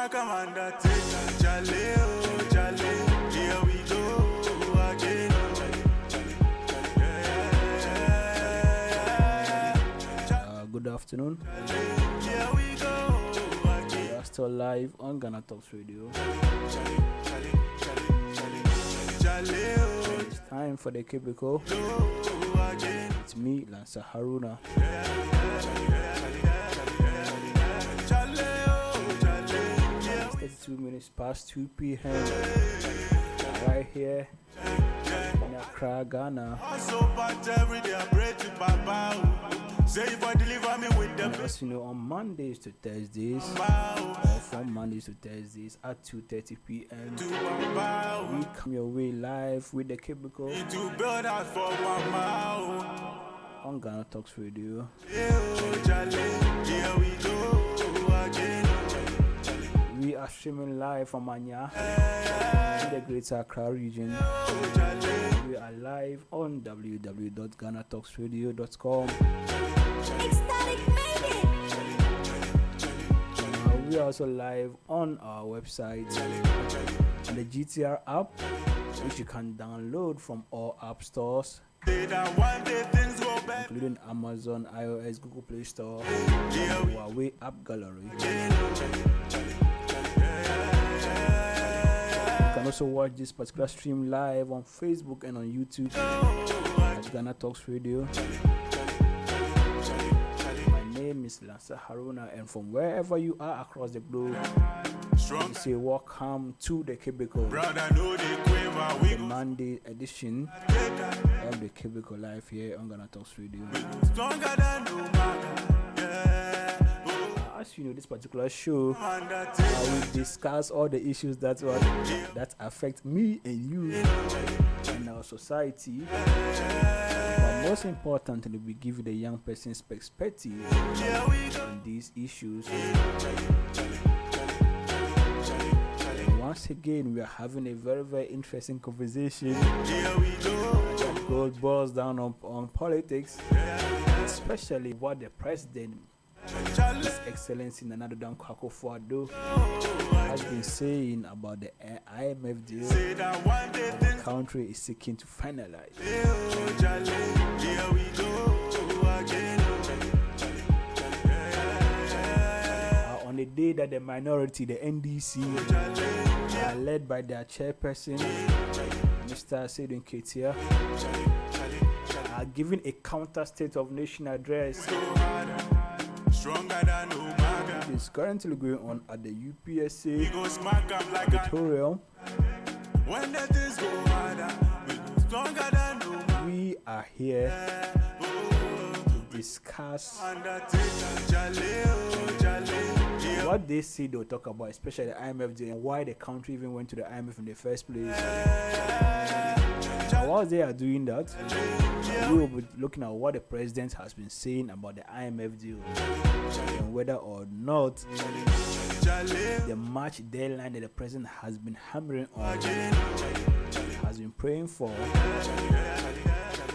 smack 'em undertaker. Jale, oh, jale, here we go again. Good afternoon. Here we go again. We are still live on Ghana Talks Radio. Jale, oh, It's time for the Kibiko. again. It's me, Lansa Haruna. Jale, oh, jale, here It's 32 minutes past 2 p.m. Right here in Accra, Ghana. so bad every day I pray to Baba. Say if I deliver me with the As you know, on Mondays to Thursdays, bow or from Mondays to Thursdays at 2:30 p.m. to Baba. we come your way live with the Kibiko To build out for Mama. on Ghana Talks Radio. Here we go again. We are streaming live from Anya in the Greater Accra region. We are live on www.ghanatalksradio.com. We are also live on our website on the GTR app, which you can download from all app stores, One day things go back. including Amazon, iOS, Google Play Store, Huawei App Gallery. You can also watch this particular stream live on Facebook and on YouTube at Ghana Talks Radio. My name is Lansa Haruna, and from wherever you are across the globe, Strong we say welcome to the Kibiko, brother, know the quiver. We the go Monday edition of the Kibiko live here on Ghana Talks Radio. stronger than no matter. Yeah. As you know, this particular show, Undertaker. I will discuss all the issues that affect me and you and our society. But most importantly, we give the young person's perspective Here we go. on these issues. And once again, we are having a very, very interesting conversation Here we go. that goes boils down on politics, especially what the president, His Excellency President Akufo Addo, has been saying about the IMF deal Say that one day the things country is seeking to finalize. here we go again. On the day that the minority, the NDC, are led by their chairperson, Mr. Seydou Ketia, are giving a counter State of Nation address. Go harder, stronger than no matter. It is currently going on at the We UPSA go smack 'em like a. auditorium. When the things go harder, we go stronger than no matter. We are here Oh, to discuss Undertaker, Jale, oh, jale. Here what they say they'll talk about, especially the IMF deal and why the country even went to the IMF in the first place. And while they are doing that, we will be looking at what the president has been saying about the IMF deal and whether or not Jale, the March deadline that the president has been hammering on, has been praying for,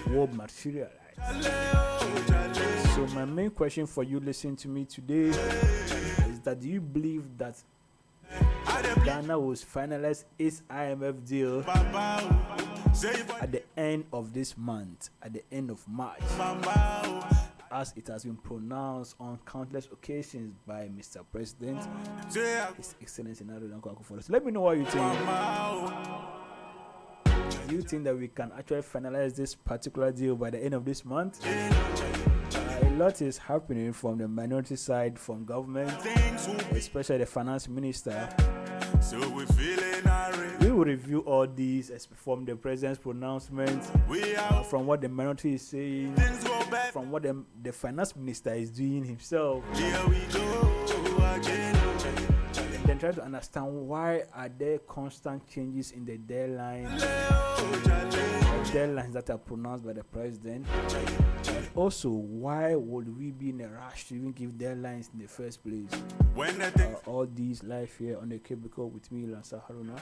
will materialize. So my main question for you listening to me today is that do you believe that Ghana will finalize its IMF deal Baba, say if I at the end of this month, at the end of March, Mama, as it has been pronounced on countless occasions by Mr. President, say I His Excellency President Akufo Addo. So let me know what you think. Mama, Do you think that we can actually finalize this particular deal by the end of this month? A lot is happening from the minority side, from government, things will be especially the finance minister. so we feeling irate. We will review all these from the president's pronouncements, We are from what the minority is saying, things go back. from what the finance minister is doing himself, Here we go again. and then try to understand why are there constant changes in the deadlines that are pronounced by the president, and also why would we be in a rush to even give deadlines in the first place. When the things All these live here on the Kibiko with me, Lansa Haruna.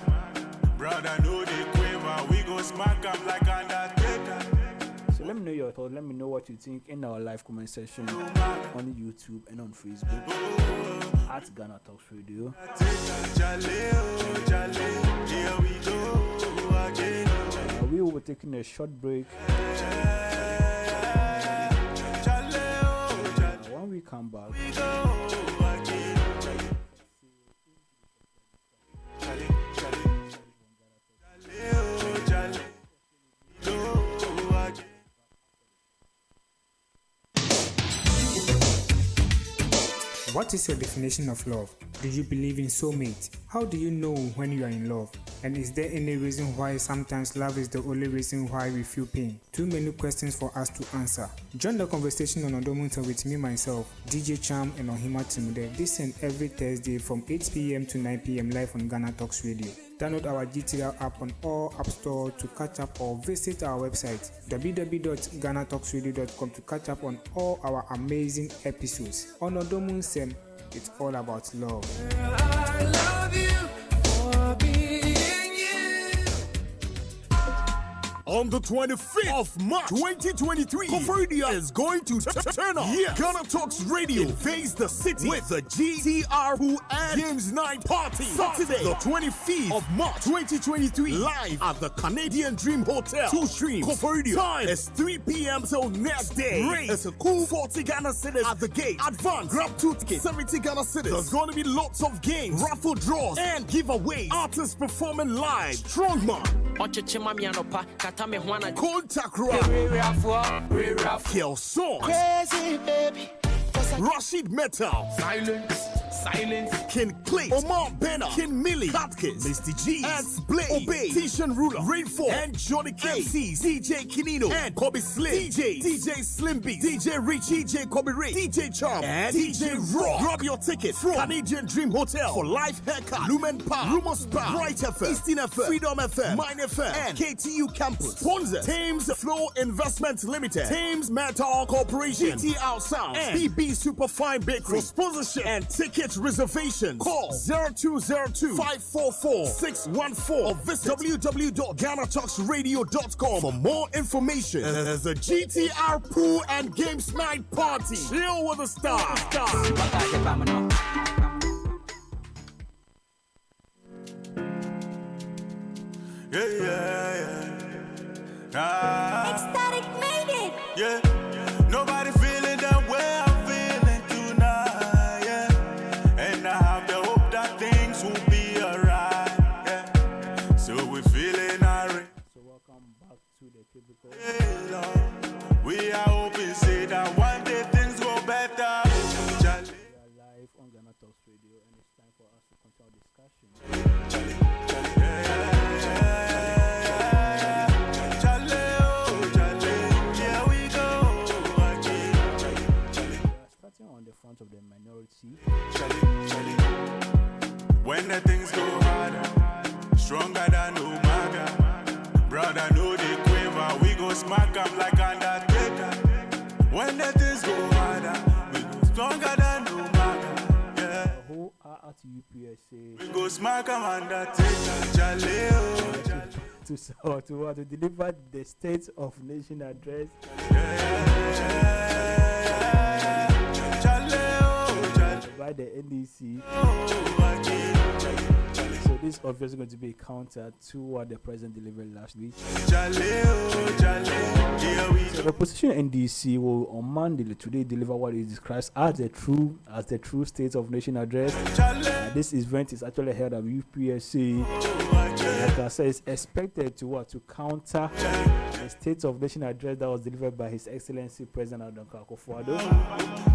brother know the quiver, we go smack 'em like Undertaker. So let me know your thoughts. Let me know what you think in our live comment section on YouTube and on Facebook at Ghana Talks Radio. We will be taking a short break. When we come back, what is your definition of love? Do you believe in soulmate? How do you know when you are in love? And is there any reason why sometimes love is the only reason why we feel pain? Too many questions for us to answer. Join the conversation on Odomunta with me, myself, DJ Cham and Ohima Timude. This and every Thursday from 8 p.m. to 9 p.m. live on Ghana Talks Radio. Download our GTR app on all app store to catch up or visit our website www.ghanatalksradio.com to catch up on all our amazing episodes. On Odomunta, it's all about love. I love you for being you. On the 25th of March 2023, Koforidua is going to turn up. Yeah. Ghana Talks Radio invades the city with the GTR Pool and Games Night Party. Saturday, the 25th of March 2023, live at the Canadian Dream Hotel. 2 streams. Koforidua. Time is 3 p.m. till next day. Rate is a cool 40 Ghana cedis at the gate. Advance. Grab 2 tickets. 70 Ghana cedis. There's going to be lots of games, raffle draws, and giveaways. Artists performing live. Strongman. Contact Kelson, Crazy baby. Rashid Metal, Silence. Ken Clay, Omar Benner, Ken Millie, Katkis, Mr. G, Ants Blade, Obey, Tishan Ruler, Rainfall, and Johnny K. MCs, DJ Kinino, and Kobe Slim, DJ Slim B, DJ Rich, DJ Kobe Ray, DJ Charm, and DJ Raw. Grab your ticket from Canadian Dream Hotel for live haircut, Lumen Power, Rumor Spa, Bright FM, Eastern FM, Freedom FM, Mine FM, and KTU Campus. Sponsor, Thames Flow Investment Limited, Thames Metal Corporation, GTR Sound, and BB Superfine Bakery. For sponsorship and ticket reservation, call 0202-544-614 or visit www.ghanatalksradio.com for more information. There's a GTR Pool and Games Night Party. Chill with the stars. Ecstatic made it. Yeah, nobody feeling that way I'm feeling tonight. Yeah, and I have the hope that things will be alright. Yeah, so we're feeling irate. so welcome back to the typical. We are hoping, say that one day things go better. We are live on Ghana Talks Radio, and it's time for us to continue our discussion. Starting on the front of the minority. When the things go harder, stronger than Umaga. Brother, know the quiver, we go smack 'em like Undertaker. When the things go harder, we go stronger than Umaga. Yeah, Who are at UPSA we go smack 'em Undertaker. Jaleo, to deliver the State of Nation address. By the NDC. So this is obviously going to be a counter to what the president delivered last week. So the opposition NDC will on Monday today deliver what is described as the true State of Nation address. This event is actually held at UPSC. Like I said, it's expected to counter the State of Nation address that was delivered by His Excellency President Akufo Addo.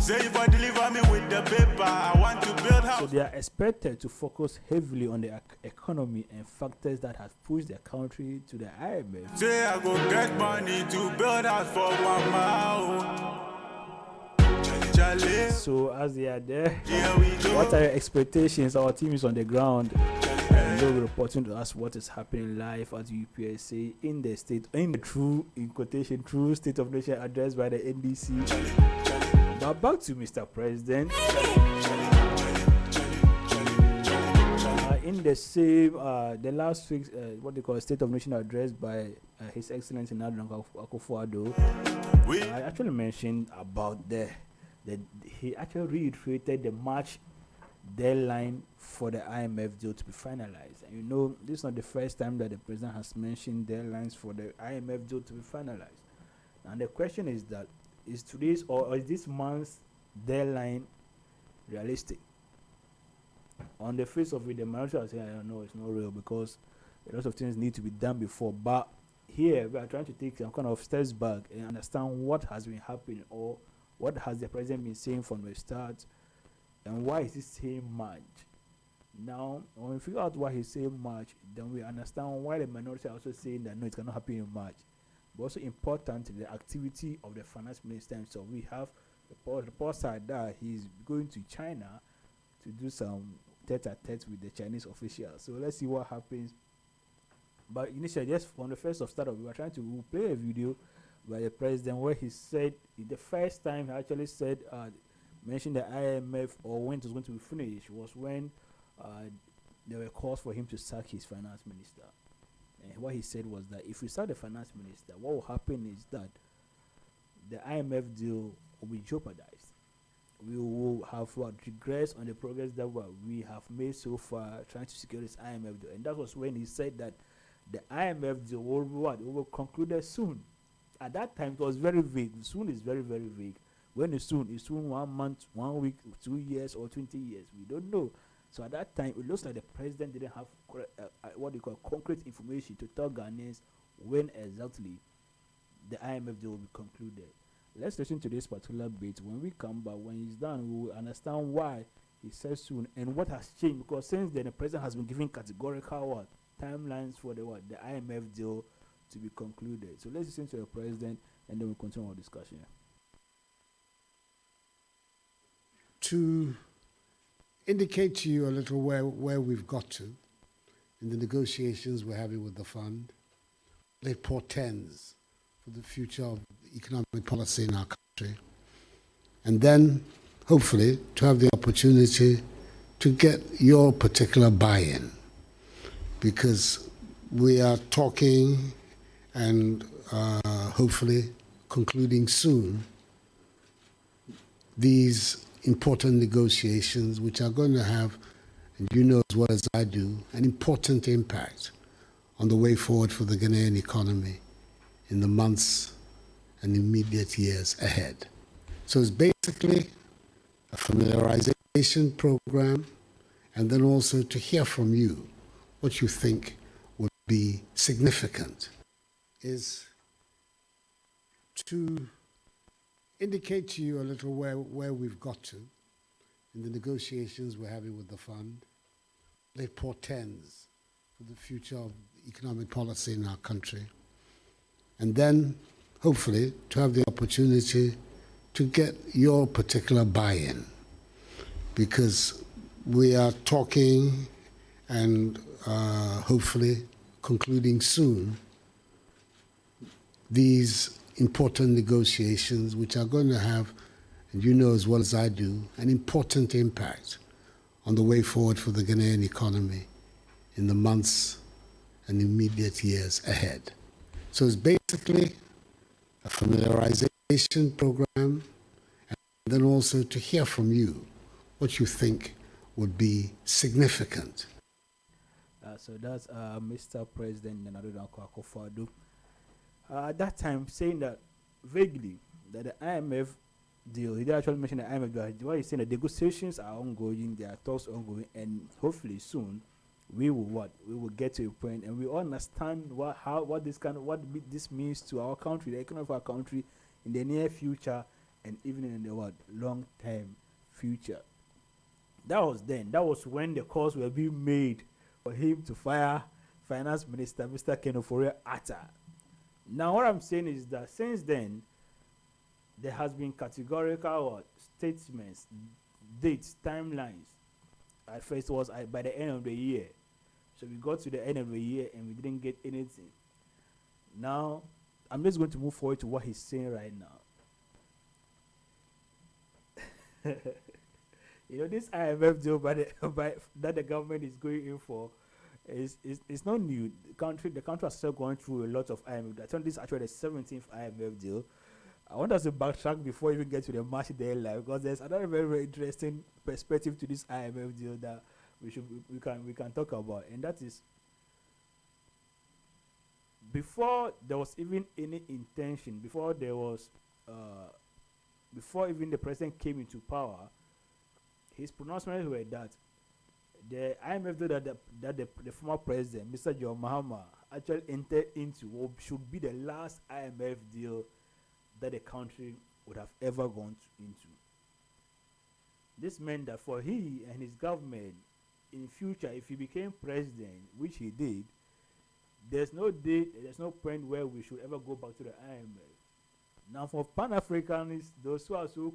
say if I deliver me with the paper, I want to build house. So they are expected to focus heavily on the economy and factors that have pushed the country to the IMF. Say I go get money to build house for one mile. So as they are there, Here we go. what are your expectations? Our team is on the ground and they'll be reporting to us what is happening live at UPSA in the state, in the true, in quotation, true State of Nation address by the NDC. Now back to Mr. President. in the same, the last week's, what they call a State of Nation address by His Excellency President Akufo Addo, We I actually mentioned about he actually reiterated the March deadline for the IMF deal to be finalized. And you know, this is not the first time that the president has mentioned deadlines for the IMF deal to be finalized. And the question is that, is today's or is this month's deadline realistic? On the face of it, the minority are saying, I don't know, it's not real because a lot of things need to be done before. But here, we are trying to take some kind of steps back and understand what has been happening, or what has the president been saying from the start, and why is he saying March. Now, when we figure out why he's saying March, then we understand why the minority are also saying that no, it cannot happen in March. But also important, the activity of the finance minister himself. We have the report side that he's going to China to do some tete-a-tete with the Chinese officials. So let's see what happens. But initially, just from the first of startup, we were trying to play a video by the president where he said, the first time he actually said, mentioned the IMF or when it was going to be finished was when there were calls for him to sack his finance minister. And what he said was that if we sack the finance minister, what will happen is that the IMF deal will be jeopardized. We will have regress on the progress that we have made so far trying to secure this IMF deal. And that was when he said that the IMF deal will conclude soon. At that time, it was very vague. Soon is very, very vague. When is soon? Is soon 1 month, 1 week, 2 years, or 20 years? We don't know. So at that time, it looks like the president didn't have what they call concrete information to tell Ghanaians when exactly the IMF deal will be concluded. Let's listen to this particular bit. When we come back, when he's done, we will understand why he says soon and what has changed. Because since then, the president has been giving categorical timelines for the IMF deal to be concluded. So let's listen to the president, and then we'll continue our discussion. To indicate to you a little where we've got to in the negotiations we're having with the fund, what it portends for the future of economic policy in our country, and then hopefully to have the opportunity to get your particular buy-in, because we are talking and hopefully concluding soon these important negotiations, which are going to have, and you know as well as I do, an important impact on the way forward for the Ghanaian economy in the months and immediate years ahead. So it's basically a familiarization program, and then also to hear from you what you think would be significant, is to indicate to you a little where we've got to in the negotiations we're having with the fund, what it portends for the future of economic policy in our country, and then hopefully to have the opportunity to get your particular buy-in, because we are talking and hopefully concluding soon these important negotiations, which are going to have, and you know as well as I do, an important impact on the way forward for the Ghanaian economy in the months and immediate years ahead. So it's basically a familiarization program, and then also to hear from you what you think would be significant. So that's Mr. President Akufo Addo. At that time, saying that vaguely that the IMF deal, he did actually mention the IMF deal. What he's saying, the negotiations are ongoing, there are talks ongoing, and hopefully soon we will get to a point, and we all understand what this means to our country, the economy of our country, in the near future, and even in the long term future. That was then. That was when the calls were being made for him to fire Finance Minister Mr. Kenofori Atta. Now, what I'm saying is that since then, there has been categorical statements, dates, timelines. At first, it was by the end of the year. So we got to the end of the year and we didn't get anything. Now, I'm just going to move forward to what he's saying right now. This IMF deal that the government is going in for is not new. The country is still going through a lot of IMF. I think this is actually the 17th IMF deal. I want us to backtrack before we even get to the March deadline, because there's another very, very interesting perspective to this IMF deal that we can talk about, and that is, before there was even any intention, before even the president came into power, his pronouncements were that the IMF deal that the former president, Mr. John Mahama, actually entered into should be the last IMF deal that the country would have ever gone into. This meant that for he and his government, in future, if he became president, which he did, there's no point where we should ever go back to the IMF. Now, for Pan-Africanists, those who are so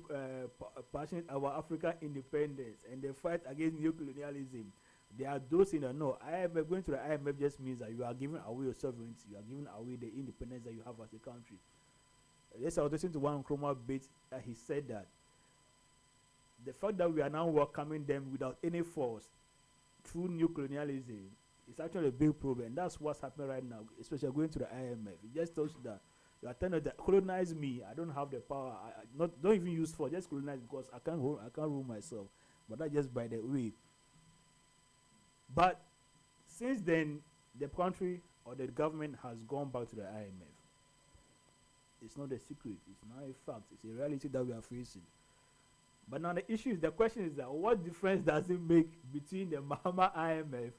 passionate about African independence and they fight against neocolonialism, there are those in the no. IMF, going to the IMF just means that you are giving away your sovereignty, you are giving away the independence that you have as a country. Yes, I was listening to one Nkrumah bit that he said that the fact that we are now welcoming them without any force through new colonialism is actually a big problem. That's what's happening right now, especially going to the IMF. It just tells you that you are telling that colonize me, I don't have the power. Don't even use force, just colonize, because I can't rule myself. But that's just by the way. But since then, the country or the government has gone back to the IMF. It's not a secret. It's not a fact. It's a reality that we are facing. But now the question is that what difference does it make between the Mahama IMF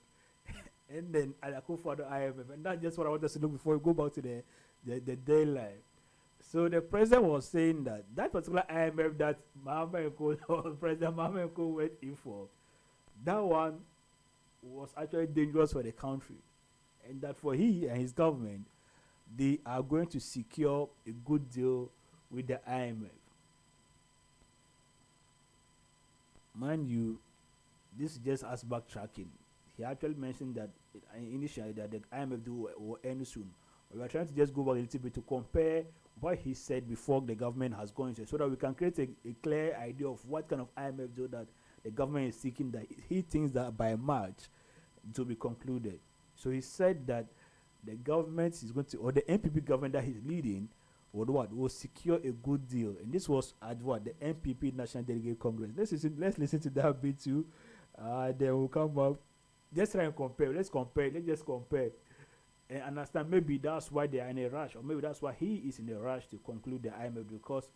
and then Akufo Addo IMF? And that's just what I want us to know before we go back to the deadline. So the president was saying that particular IMF that President Mahama and Co went in for, that one was actually dangerous for the country, and that for he and his government, they are going to secure a good deal with the IMF. Mind you, this is just us backtracking. He actually mentioned that initially that the IMF deal will end soon. We are trying to just go back a little bit to compare what he said before the government has gone into, so that we can create a clear idea of what kind of IMF deal that the government is seeking, that he thinks that by March to be concluded. So he said that the government is going to, or the NPP government that he's leading, will secure a good deal. And this was at the NPP National Delegate Congress. Let's listen to that bit too. Then we'll come up. Let's try and compare. Let's just compare. And understand, maybe that's why they are in a rush, or maybe that's why he is in a rush to conclude the IMF, because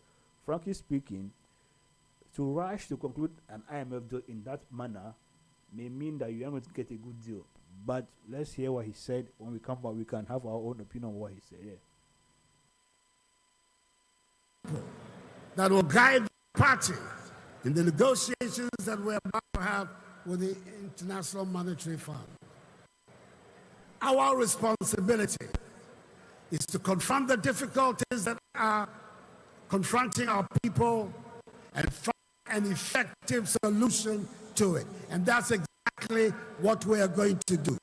frankly speaking, to rush to conclude an IMF deal in that manner may mean that you are going to get a good deal. But let's hear what he said. When we come back, we can have our own opinion on what he said. Yeah. That will guide the party in the negotiations that we're about to have with the International Monetary Fund. Our responsibility is to confront the difficulties that are confronting our people and find an effective solution to it. And that's exactly what we are going to do.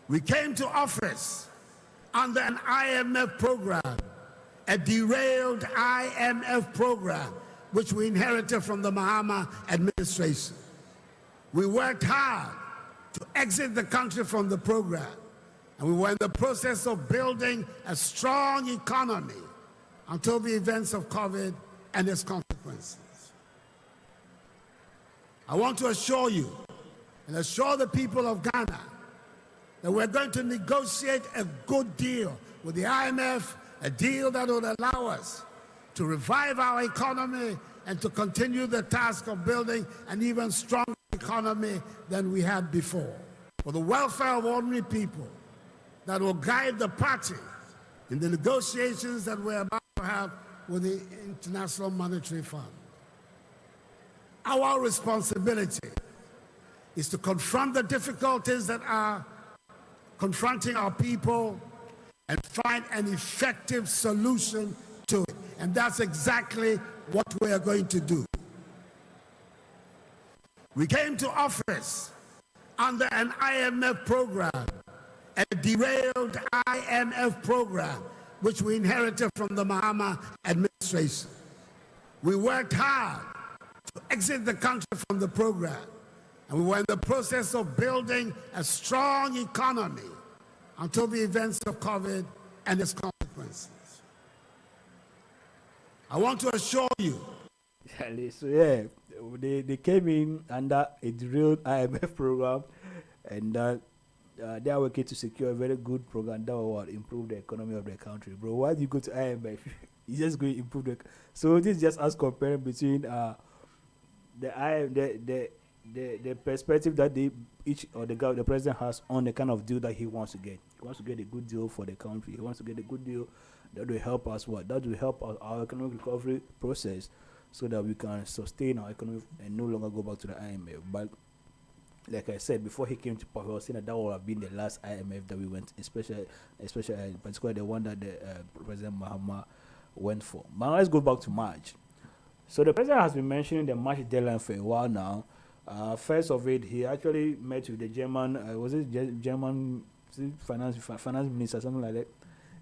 We came to office under an IMF program, a derailed IMF program, which we inherited from the Mahama administration. We worked hard to exit the country from the program, and we were in the process of building a strong economy until the events of COVID and its consequences. I want to assure you and assure the people of Ghana that we're going to negotiate a good deal with the IMF, a deal that will allow us to revive our economy and to continue the task of building an even stronger economy than we had before, for the welfare of ordinary people, that will guide the party in the negotiations that we're about to have with the International Monetary Fund. Our responsibility is to confront the difficulties that are confronting our people and find an effective solution to it. And that's exactly what we are going to do. We came to office under an IMF program, a derailed IMF program, which we inherited from the Mahama administration. We worked hard to exit the country from the program. And we were in the process of building a strong economy until the events of COVID and its consequences. I want to assure you. So yeah, they came in under a drilled IMF program, and they are working to secure a very good program that will improve the economy of the country. Bro, why do you go to IMF? You just going to improve the. So this is just us comparing between the perspective that they each or the president has on the kind of deal that he wants to get. He wants to get a good deal for the country. He wants to get a good deal that will help us that will help our economic recovery process, so that we can sustain our economy and no longer go back to the IMF. But like I said, before he came to power, he was saying that would have been the last IMF that we went, especially particularly the one that the President Mahama went for. But let's go back to March. So the president has been mentioning the March deadline for a while now. First of it, he actually met with the German, German finance minister, something like that.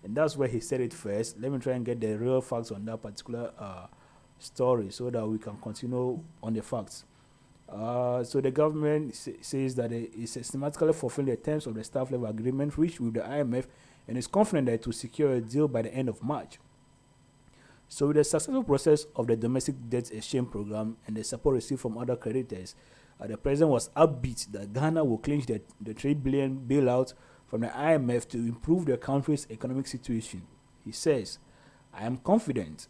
And that's where he said it first. Let me try and get the real facts on that particular story so that we can continue on the facts. So the government says that it is systematically fulfilling the terms of the staff level agreement reached with the IMF and is confident that it will secure a deal by the end of March. So with the successful process of the domestic debt exchange program and the support received from other creditors, the president was upbeat that Ghana will clinch the $3 billion bailout from the IMF to improve the country's economic situation. He says, "I am confident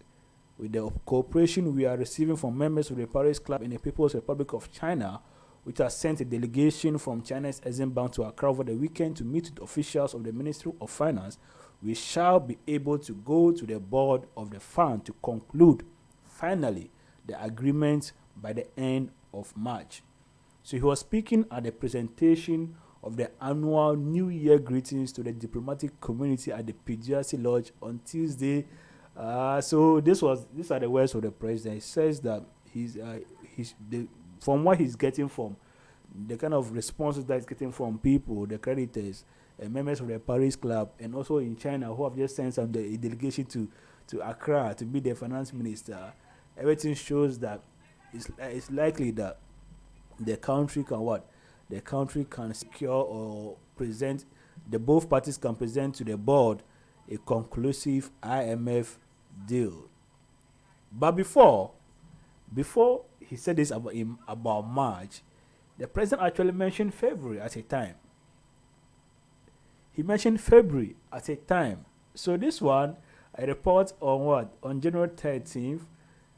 with the cooperation we are receiving from members of the Paris Club in the People's Republic of China, which has sent a delegation from China's Exim Bank to Accra over the weekend to meet with officials of the Ministry of Finance, we shall be able to go to the board of the fund to conclude, finally, the agreement by the end of March." So he was speaking at the presentation of the annual New Year greetings to the diplomatic community at the PGRC Lodge on Tuesday. So these are the words of the president. He says that from what he's getting from the kind of responses that he's getting from people, the creditors, members of the Paris Club, and also in China who have just sent a delegation to Accra to meet the finance minister, everything shows that it's likely that the country can secure or present, both parties can present to the board a conclusive IMF deal. But before he said this about March, the president actually mentioned February at a time. He mentioned February at a time. So this one, a report on January 13th,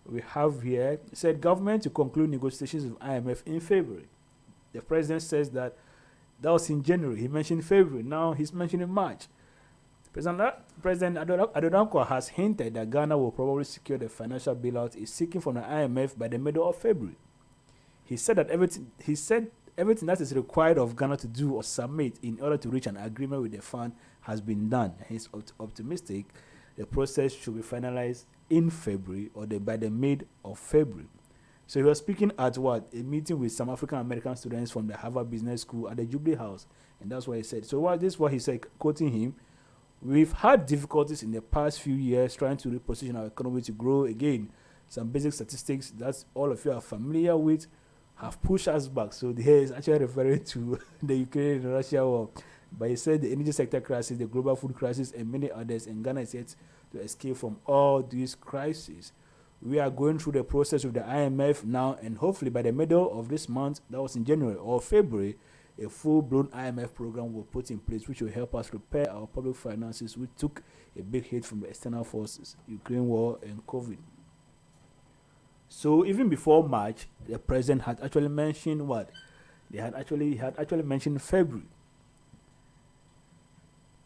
we have here, said government to conclude negotiations with IMF in February. The president says that was in January. He mentioned February. Now he's mentioning March. President Addo has hinted that Ghana will probably secure the financial bailout is seeking from the IMF by the middle of February. He said everything that is required of Ghana to do or submit in order to reach an agreement with the fund has been done. He's optimistic the process should be finalized in February or by the mid of February. So he was speaking at a meeting with some African American students from the Harvard Business School at the Jubilee House, and that's what he said. So this is what he said, quoting him: "We've had difficulties in the past few years trying to reposition our economy to grow again. Some basic statistics that all of you are familiar with have pushed us back." So here is actually referring to the Ukraine and Russia war. But he said the energy sector crisis, the global food crisis, and many others, and Ghana is yet to escape from all these crises. We are going through the process with the IMF now, and hopefully by the middle of this month, that was in January or February, a full-blown IMF program will put in place, which will help us repair our public finances, which took a big hit from the external forces, Ukraine war and COVID. So even before March, the president had actually mentioned he had actually mentioned February.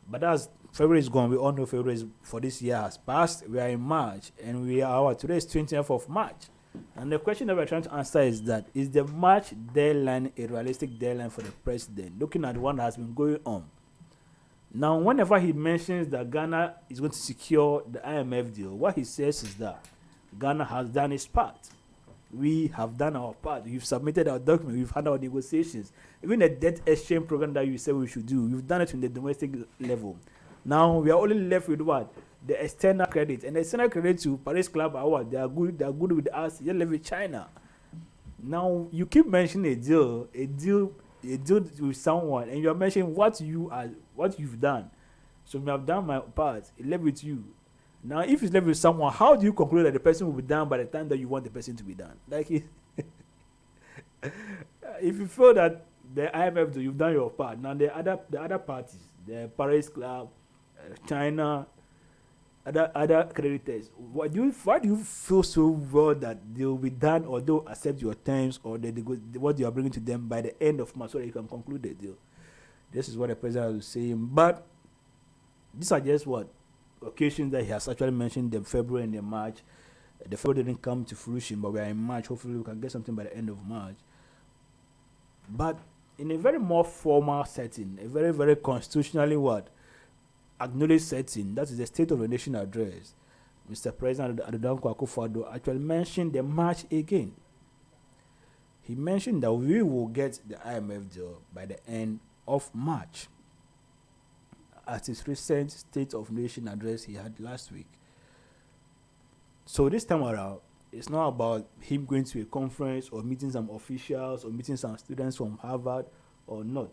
But as February is gone, we all know February for this year has passed. We are in March, and today is 20th of March. And the question that we're trying to answer is that, is the March deadline a realistic deadline for the president, looking at what has been going on? Now, whenever he mentions that Ghana is going to secure the IMF deal, what he says is that Ghana has done its part. We have done our part. We've submitted our document. We've had our negotiations. Even the debt exchange program that you said we should do, we've done it in the domestic level. Now we are only left with the external credit. And the external credit to Paris Club are They are good with us. They live with China. Now you keep mentioning a deal with someone, and you're mentioning what you've done. So me, I've done my part. It left with you. Now, if it's left with someone, how do you conclude that the person will be done by the time that you want the person to be done? Like, if you feel that the IMF do, you've done your part. Now the other parties, the Paris Club, China, other creditors, why do you feel so well that they will be done, or they'll accept your terms, or that what you are bringing to them by the end of March, so that you can conclude the deal? This is what the president was saying. But these are just what occasions that he has actually mentioned, the February and the March. The February didn't come to fruition, but we are in March. Hopefully, we can get something by the end of March. But in a very more formal setting, a very, very constitutionally acknowledged setting, that is the State of the Nation address, Mr. President Akufo Addo actually mentioned the March again. He mentioned that we will get the IMF deal by the end of March, at his recent State of Nation address he had last week. So this time around, it's not about him going to a conference or meeting some officials or meeting some students from Harvard or not.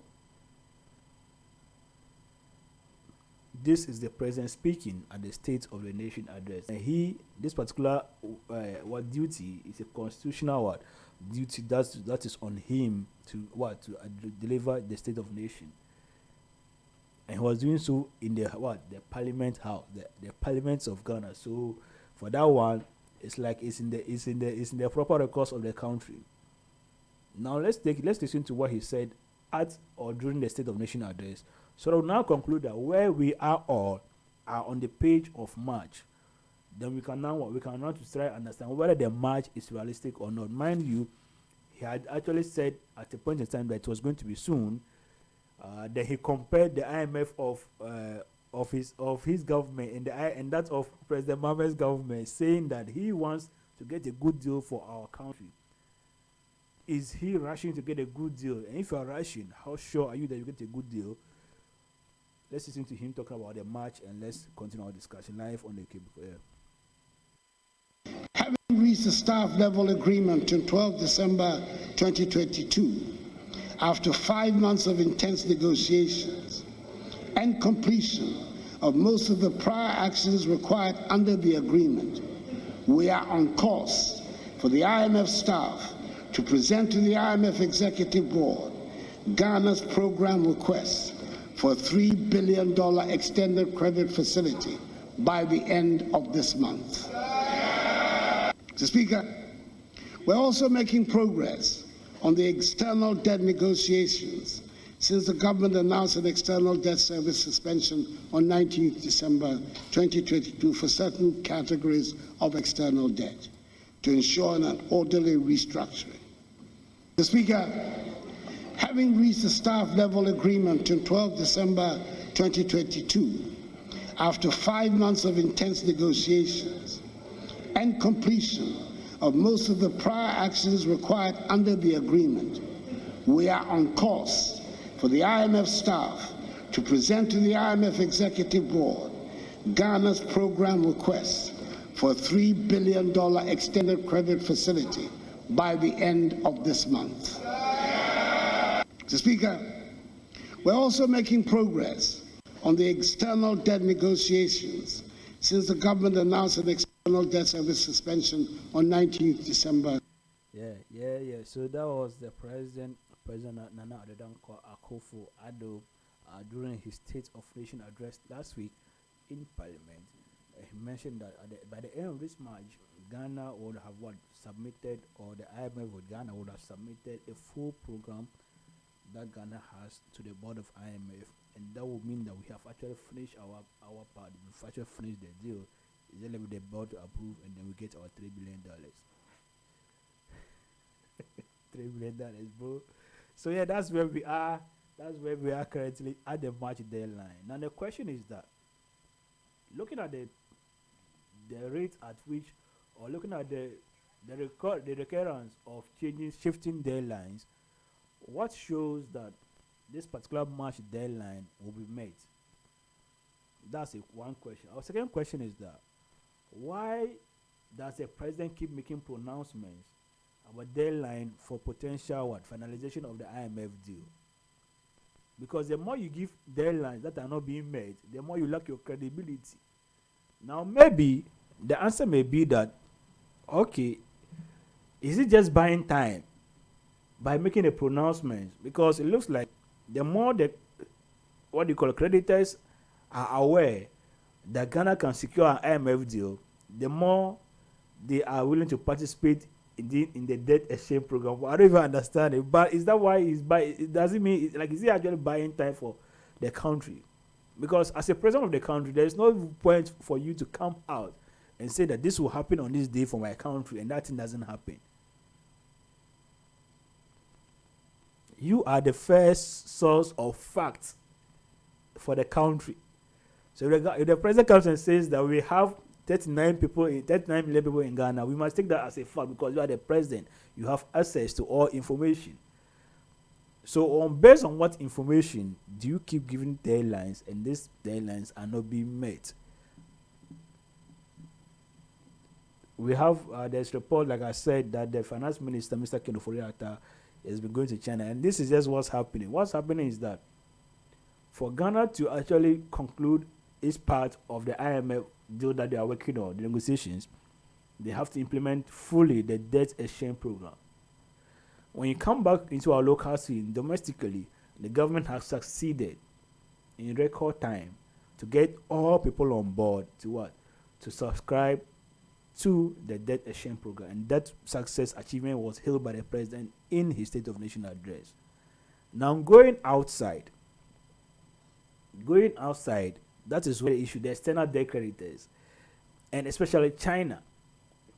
This is the president speaking at the State of the Nation address. And this particular duty is a constitutional duty that is on him to deliver the State of the Nation. And he was doing so in the Parliament House, the Parliament of Ghana. So for that one, it's like it's in the proper records of the country. Now let's listen to what he said at or during the State of Nation address. So we'll now conclude that where we are all are on the page of March. Then we can now to try and understand whether the March is realistic or not. Mind you, he had actually said at a point in time that it was going to be soon. Then he compared the IMF of his government and that of President Mohammed's government, saying that he wants to get a good deal for our country. Is he rushing to get a good deal? And if you are rushing, how sure are you that you get a good deal? Let's listen to him talking about the March, and let's continue our discussion live on the cable. Having reached a staff level agreement on 12 December 2022, after 5 months of intense negotiations and completion of most of the prior actions required under the agreement, we are on course for the IMF staff to present to the IMF Executive Board Ghana's program request for a $3 billion extended credit facility by the end of this month. Mr. Speaker, we're also making progress on the external debt negotiations since the government announced an external debt service suspension on 19 December 2022 for certain categories of external debt to ensure an orderly restructuring. Mr. Speaker, having reached a staff level agreement on 12 December 2022, after 5 months of intense negotiations and completion of most of the prior actions required under the agreement, we are on course for the IMF staff to present to the IMF Executive Board Ghana's program request for a $3 billion extended credit facility by the end of this month. Mr. Speaker, we're also making progress on the external debt negotiations since the government announced an external debt service suspension on 19th December. Yeah. So that was the President Nana Akufo Addo during his State of Nation address last week in Parliament. He mentioned that by the end of this March, Ghana would have submitted, or the IMF with Ghana would have submitted a full program that Ghana has to the board of IMF, and that would mean that we have actually finished our part. We've actually finished the deal. It's only with the board to approve, and then we get our $3 billion. $3 billion, bro. So yeah, that's where we are. That's where we are currently at the March deadline. Now the question is that, looking at the rate at which, or looking at the recurrence of shifting deadlines, what shows that this particular March deadline will be met? That's one question. Our second question is that, why does the president keep making pronouncements our deadline for potential finalization of the IMF deal. Because the more you give deadlines that are not being met, the more you lack your credibility. Now, maybe the answer may be that, okay, is it just buying time by making a pronouncement? Because it looks like the more the creditors are aware that Ghana can secure an IMF deal, the more they are willing to participate in the debt exchange program. I don't even understand it. But is that why he's buying? It doesn't mean is he actually buying time for the country? Because as a president of the country, there is no point for you to come out and say that this will happen on this day for my country, and that thing doesn't happen. You are the first source of facts for the country. So if the president comes and says that we have 39 million people in Ghana, we must take that as a fact because you are the president. You have access to all information. So based on what information do you keep giving deadlines and these deadlines are not being met? We have there's report, like I said, that the finance minister, Mr. Akufo Addo, has been going to China, and this is just what's happening. What's happening is that for Ghana to actually conclude its part of the IMF deal that they are working on, the negotiations, they have to implement fully the debt exchange program. When you come back into our local scene, domestically, the government has succeeded in record time to get all people on board to what? To subscribe to the debt exchange program. And that success achievement was hailed by the president in his State of Nation address. Now going outside, that is where the issue, the external debt creditors, and especially China.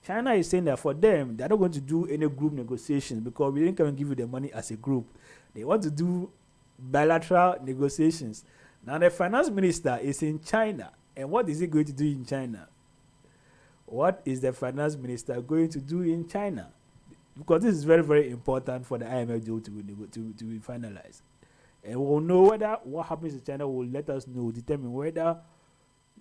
China is saying that for them, they're not going to do any group negotiations because we didn't come and give you the money as a group. They want to do bilateral negotiations. Now the finance minister is in China. And what is he going to do in China? What is the finance minister going to do in China? Because this is very, very important for the IMF deal to be finalized. And we'll know whether what happens in China will let us know, determine whether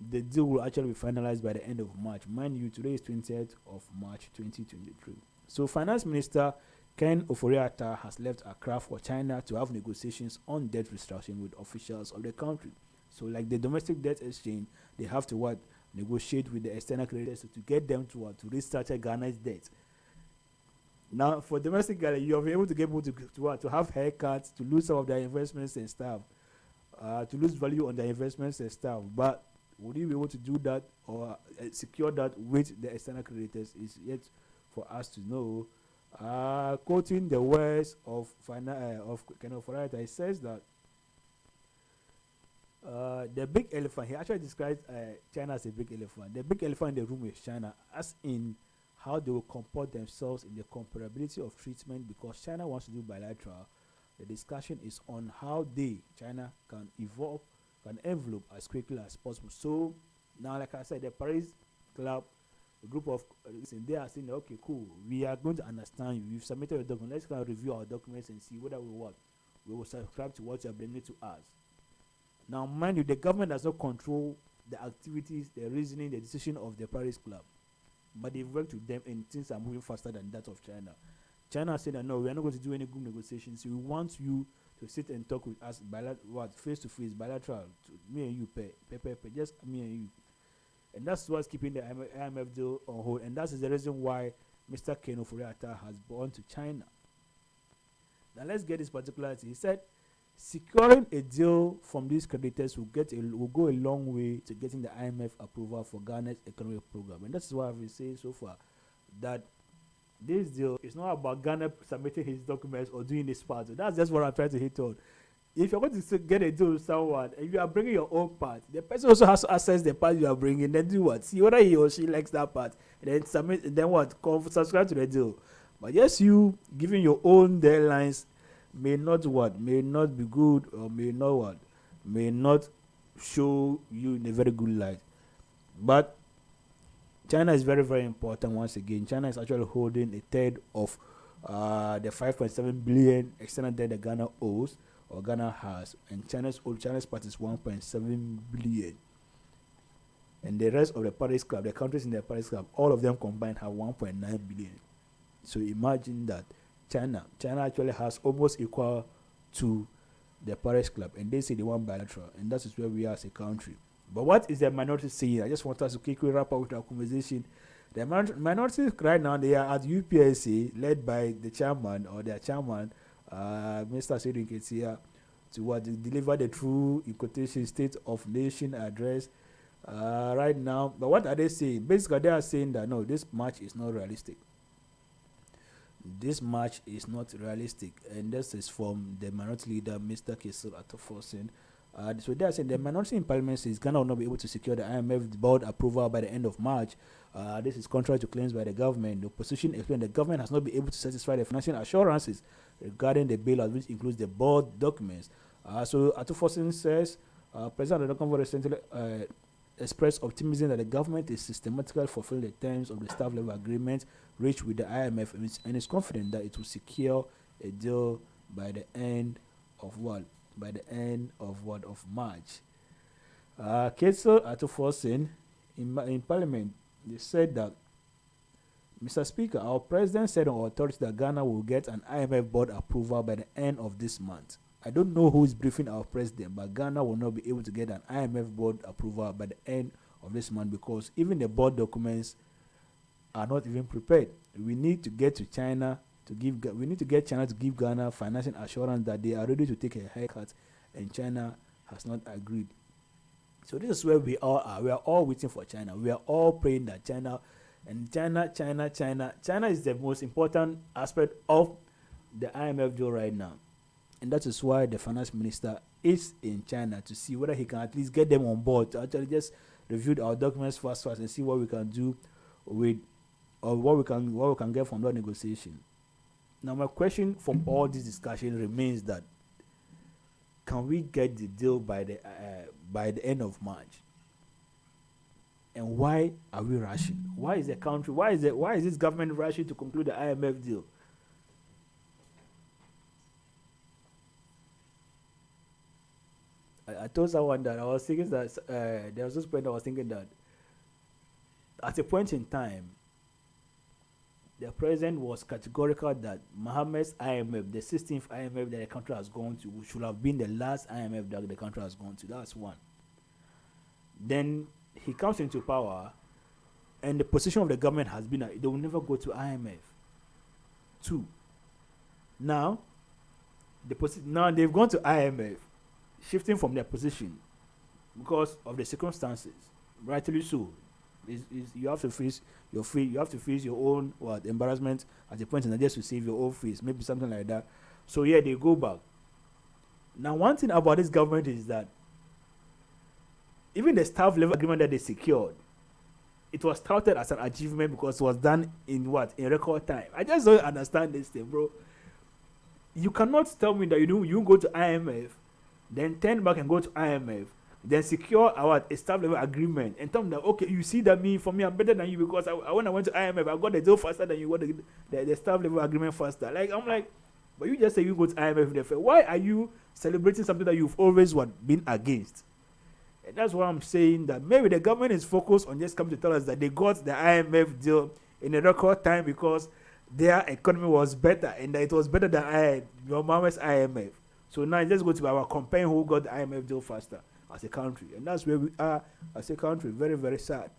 the deal will actually be finalized by the end of March. Mind you, today is 20th of March 2023. So Finance Minister Ken Ofori-Atta has left Accra for China to have negotiations on debt restructuring with officials of the country. So like the domestic debt exchange, they have to negotiate with the external creditors to get them to restructure Ghana's debt. Now, for domestic Ghana, you are able to get people to have haircuts, to lose some of their investments and stuff, to lose value on their investments and stuff. But would you be able to do that or secure that with the external creditors is yet for us to know. Quoting the words of Ken Ofori-Atta, he says that the big elephant, he actually describes China as a big elephant. The big elephant in the room is China, as in how they will comport themselves in the comparability of treatment, because China wants to do bilateral. The discussion is on how China, can evolve, can envelope as quickly as possible. So now, like I said, the Paris Club, a group of they are saying, okay, cool, we are going to understand you. We've submitted a document. Let's kind of review our documents and see whether we will subscribe to what you are bringing to us. Now, mind you, the government does not control the activities, the reasoning, the decision of the Paris Club, but they've worked with them, and things are moving faster than that of China. China said that no, we are not going to do any group negotiations. We want you to sit and talk with us face to face, bilateral, me and you, just me and you. And that's what's keeping the IMF deal on hold. And that's the reason why Mr. Ken Ofori-Atta has gone to China. Now let's get this particularity. He said securing a deal from these creditors will go a long way to getting the IMF approval for Ghana's economic program. And that's why I've been saying so far that this deal is not about Ghana submitting his documents or doing this part. So that's just what I'm trying to hit on. If you're going to get a deal with someone and you are bringing your own part, the person also has to access the part you are bringing. Then do what? See whether he or she likes that part, and then submit. And then what? Subscribe to the deal. But yes, you giving your own deadlines may not be good, or may not show you in a very good light. But China is very, very important. Once again, China is actually holding a third of the 5.7 billion external debt that Ghana owes, or Ghana has, and China's part is 1.7 billion. And the rest of the Paris Club, the countries in the Paris Club, all of them combined have 1.9 billion. So imagine that China actually has almost equal to the Paris Club, and they say they want bilateral, and that is where we are as a country. But what is the minority saying? I just want us to quickly wrap up with our conversation. The minorities right now, they are at UPSA, led by the chairman or their chairman, Mr. Seydou Nketia, to deliver the true, in quotation, State of Nation address right now. But what are they saying? Basically, they are saying that no, this match is not realistic. This match is not realistic, and this is from the minority leader, Mr. Kesel Atoforsen. So they are saying the minority in parliament says Ghana will not be able to secure the IMF board approval by the end of March. This is contrary to claims by the government. The opposition explained the government has not been able to satisfy the financial assurances regarding the bailout, which includes the board documents. So Atoforsen says President Akufo Addo recently expressed optimism that the government is systematically fulfilling the terms of the staff level agreement reached with the IMF, and is confident that it will secure a deal by the end of what? By the end of March. Kesel Atoforsen in Parliament, they said that, Mr. Speaker, our president said on authority that Ghana will get an IMF board approval by the end of this month. I don't know who is briefing our president, but Ghana will not be able to get an IMF board approval by the end of this month because even the board documents are not even prepared. We need to get to China to give. We need to get China to give Ghana financial assurance that they are ready to take a haircut, and China has not agreed. So this is where we all are. We are all waiting for China. We are all praying that China is the most important aspect of the IMF deal right now. And that is why the finance minister is in China to see whether he can at least get them on board to actually just review our documents fast and see what we can do with, or what we can get from that negotiation. Now my question from all this discussion remains that, can we get the deal by the end of March? And why are we rushing? Why is this government rushing to conclude the IMF deal? I told someone that I was thinking that there was this point I was thinking that at a point in time, the president was categorical that Mohammed's IMF, the 16th IMF that the country has gone to, should have been the last IMF that the country has gone to. That's one. Then he comes into power, and the position of the government has been that they will never go to IMF. Two. Now they've gone to IMF, shifting from their position because of the circumstances. Rightly so. You have to face your own embarrassment at the point in just to save your own face, maybe something like that. So yeah, they go back. Now one thing about this government is that even the staff level agreement that they secured, it was touted as an achievement because it was done in record time. I just don't understand this thing, bro. You cannot tell me that you go to IMF, then turn back and go to IMF, then secure a staff level agreement and tell them that, okay, you see that for me I'm better than you because when I went to IMF I got the deal faster than you got the staff level agreement faster. I'm like, but you just say you go to IMF. Why are you celebrating something that you've always been against? And that's why I'm saying that maybe the government is focused on just coming to tell us that they got the IMF deal in a record time because their economy was better and that it was better than your mama's IMF. So now just go to our comparing who got the IMF deal faster as a country. And that's where we are as a country. Very, very sad.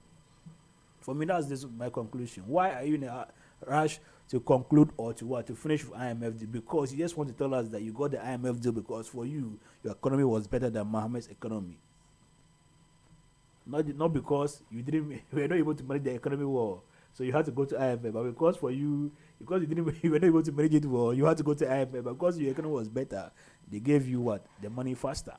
For me, that's my conclusion. Why are you in a rush to conclude or to finish with IMF deal? Because you just want to tell us that you got the IMF deal because for you, your economy was better than Mohammed's economy. Not because you were not able to manage the economy well, so you had to go to IMF, but because you were not able to manage it well, you had to go to IMF. But because your economy was better, they gave you the money faster.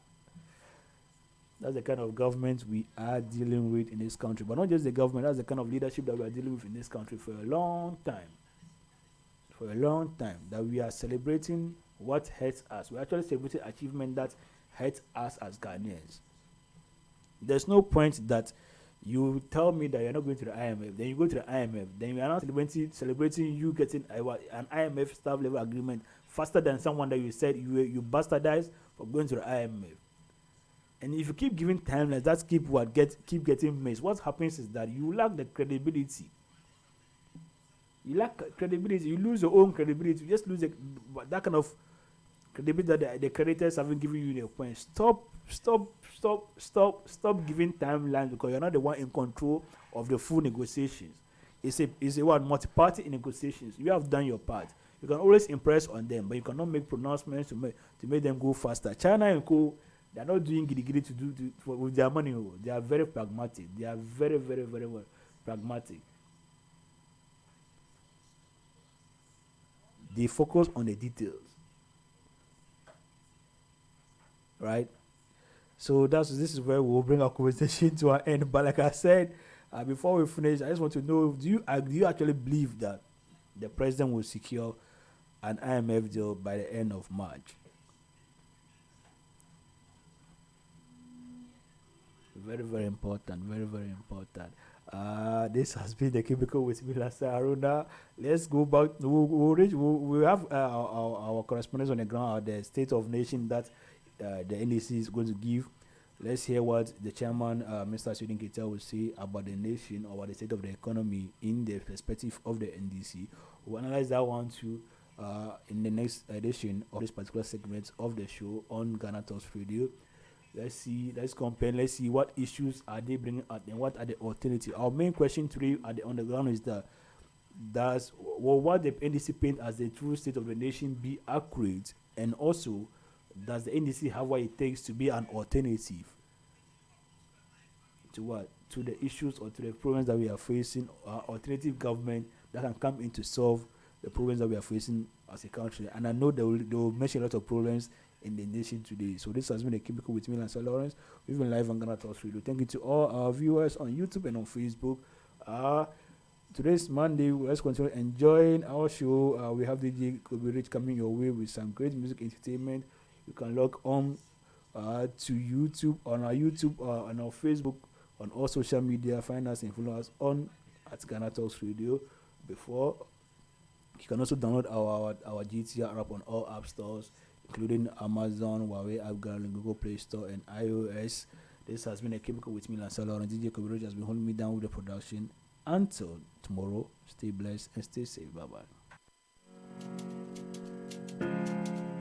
That's the kind of government we are dealing with in this country. But not just the government, that's the kind of leadership that we are dealing with in this country for a long time. For a long time, that we are celebrating what hurts us. We're actually celebrating achievement that hurts us as Ghanaians. There's no point that you tell me that you're not going to the IMF, then you go to the IMF, then we are not celebrating you getting an IMF staff level agreement faster than someone that you said you bastardized for going to the IMF. And if you keep giving timelines, that's keep getting missed. What happens is that you lack the credibility. You lack credibility. You lose your own credibility. You just lose that kind of credibility that the creditors haven't given you the point. Stop giving timelines because you're not the one in control of the full negotiations. It's a what multi-party negotiations. You have done your part. You can always impress on them, but you cannot make pronouncements to make them go faster. China and Co. They are not doing giddy with their money. They are very pragmatic. They are very, very, very well pragmatic. They focus on the details, right? So this is where we'll bring our conversation to an end. But like I said, before we finish, I just want to know: do you actually believe that the president will secure an IMF deal by the end of March? Very, very important. Very, very important. This has been the Cubicle with me, Lasa Aruna. Let's go back. We have our correspondents on the ground, the state of nation that the NDC is going to give. Let's hear what the chairman, Mr. Sweden Ketia, will say about the nation, about the state of the economy in the perspective of the NDC. We'll analyze that one too in the next edition of this particular segment of the show on Ghana Talks Radio. Let's compare, let's see what issues are they bringing out and what are the alternatives. Our main question today on the ground is that what the NDC paint as the true state of the nation be accurate, and also does the NDC have what it takes to be an alternative to what? To the issues or to the problems that we are facing, alternative government that can come in to solve the problems that we are facing as a country. And I know they will mention a lot of problems in the nation today. So this has been a Cubicle with me, Lancer Lawrence. We've been live on Ghana Talks Radio. Thank you to all our viewers on YouTube and on Facebook. Today's Monday. Let's continue enjoying our show. We have DJ Kobe Rich coming your way with some great music entertainment. You can log on to YouTube, on our YouTube, on our Facebook, on all social media. Find us and follow us on at Ghana Talks Radio. Before, you can also download our GTR app on all app stores, including Amazon, Huawei app, Google Play Store, and iOS. This has been a Cubicle with me, Lancer Lawrence. DJ Kobe Rich has been holding me down with the production. Until tomorrow, stay blessed and stay safe. Bye-bye.